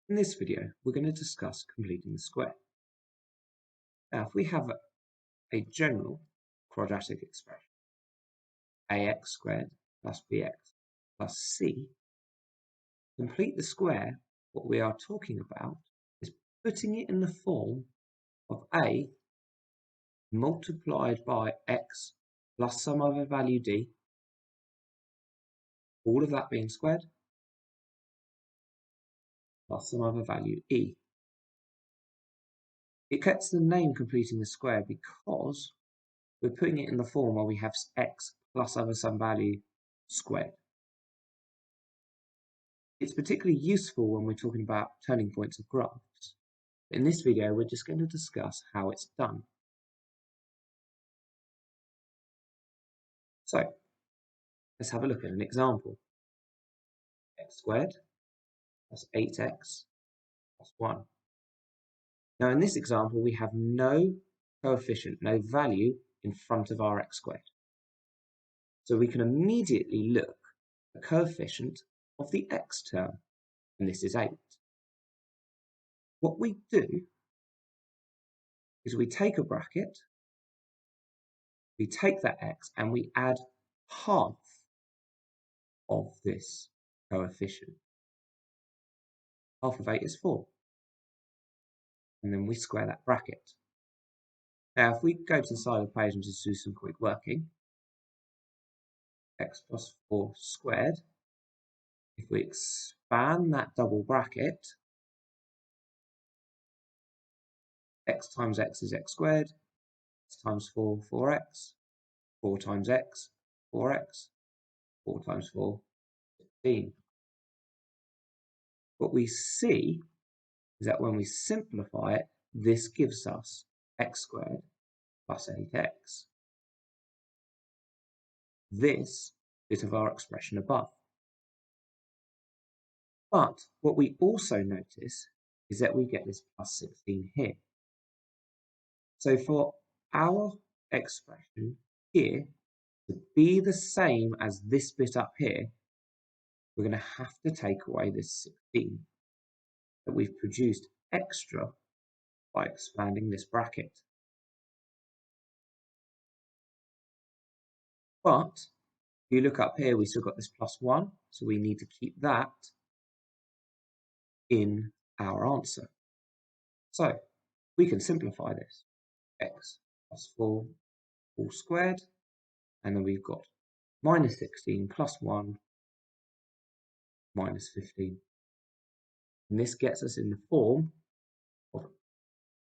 In this video, we're going to discuss completing the square. Now, if we have a general quadratic expression, ax squared plus bx plus c, complete the square, what we are talking about is putting it in the form of a multiplied by x plus some other value d, all of that being squared, plus some other value e. It gets the name completing the square because we're putting it in the form where we have x plus other some value squared. It's particularly useful when we're talking about turning points of graphs. In this video, we're just going to discuss how it's done. So, let's have a look at an example. X squared plus 8x plus 1. Now, in this example, we have no coefficient, no value in front of our x squared. So we can immediately look at the coefficient of the x term, and this is 8. What we do is we take a bracket, we take that x and we add half of this coefficient. Half of 8 is 4. And then we square that bracket. Now, if we go to the side of the page and just do some quick working, x plus 4 squared, if we expand that double bracket, x times x is x squared, x times 4, 4x, 4 times x, 4x, 4 times 4, 15. What we see is that when we simplify it, this gives us x squared plus 8x. This bit of our expression above. But what we also notice is that we get this plus 16 here. So for our expression here to be the same as this bit up here, we're going to have to take away this 16 that we've produced extra by expanding this bracket. But if you look up here, we still got this plus 1, so we need to keep that in our answer. So we can simplify this. X plus 4 all squared, and then we've got minus 16 plus 1 minus 15. And this gets us in the form of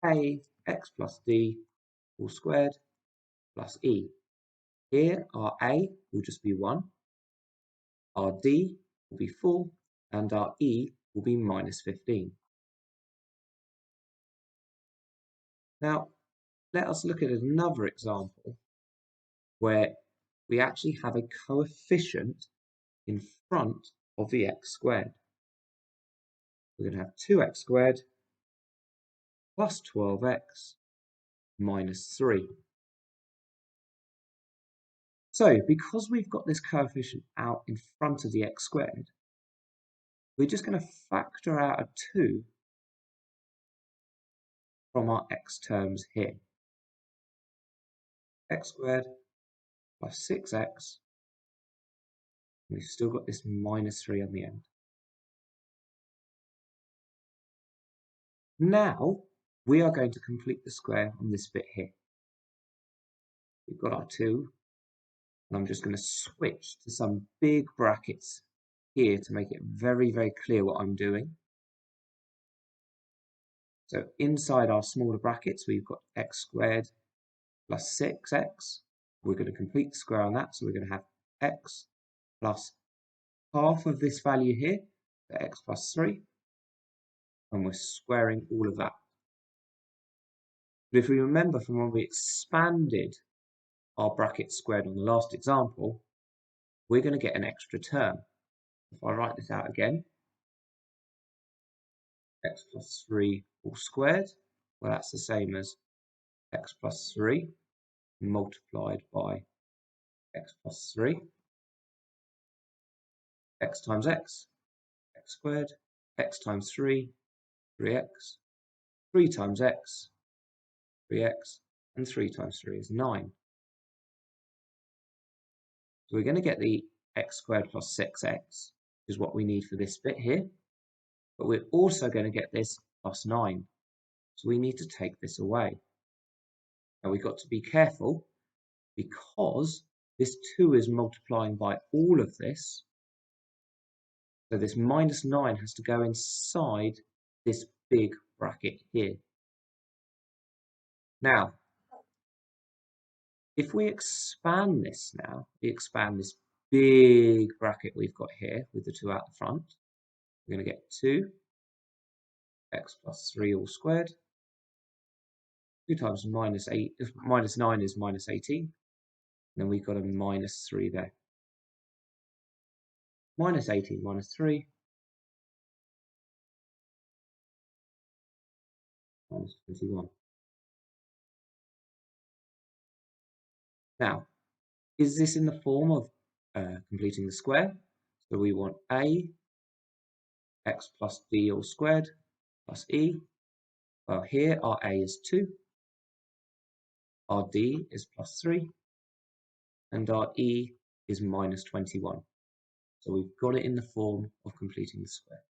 a x plus d all squared plus e. Here our a will just be 1, our d will be 4, and our e will be minus 15. Now, let us look at another example where we actually have a coefficient in front of the x squared. We're going to have 2x squared plus 12x minus 3. So, because we've got this coefficient out in front of the x squared, we're just going to factor out a 2 from our x terms here. X squared plus 6x, and we've still got this minus 3 on the end. Now, we are going to complete the square on this bit here. We've got our 2, and I'm just going to switch to some big brackets here to make it very, very clear what I'm doing. So inside our smaller brackets, we've got x squared plus 6x. We're going to complete the square on that, so we're going to have x plus half of this value here, so x plus 3, and we're squaring all of that. But if we remember from when we expanded our bracket squared on the last example, we're going to get an extra term. If I write this out again, x plus 3 all squared, well, that's the same as x plus 3 multiplied by x plus 3, x times x, x squared, x times 3, 3x, 3 times x, 3x, and 3 times 3 is 9. So we're going to get the x squared plus 6x, which is what we need for this bit here. But we're also going to get this plus 9. So we need to take this away. Now we've got to be careful because this 2 is multiplying by all of this. So this minus 9 has to go inside this big bracket here. Now, if we expand this now, we expand this big bracket we've got here with the 2 out the front, we're going to get 2x plus 3 all squared. 2 times minus 9 is minus 18. And then we've got a minus 3 there. Minus 18 minus 3. Minus 21. Now, is this in the form of completing the square? So we want a x plus b all squared plus e. Well, here our a is 2, our d is plus 3, and our e is minus 21. So we've got it in the form of completing the square.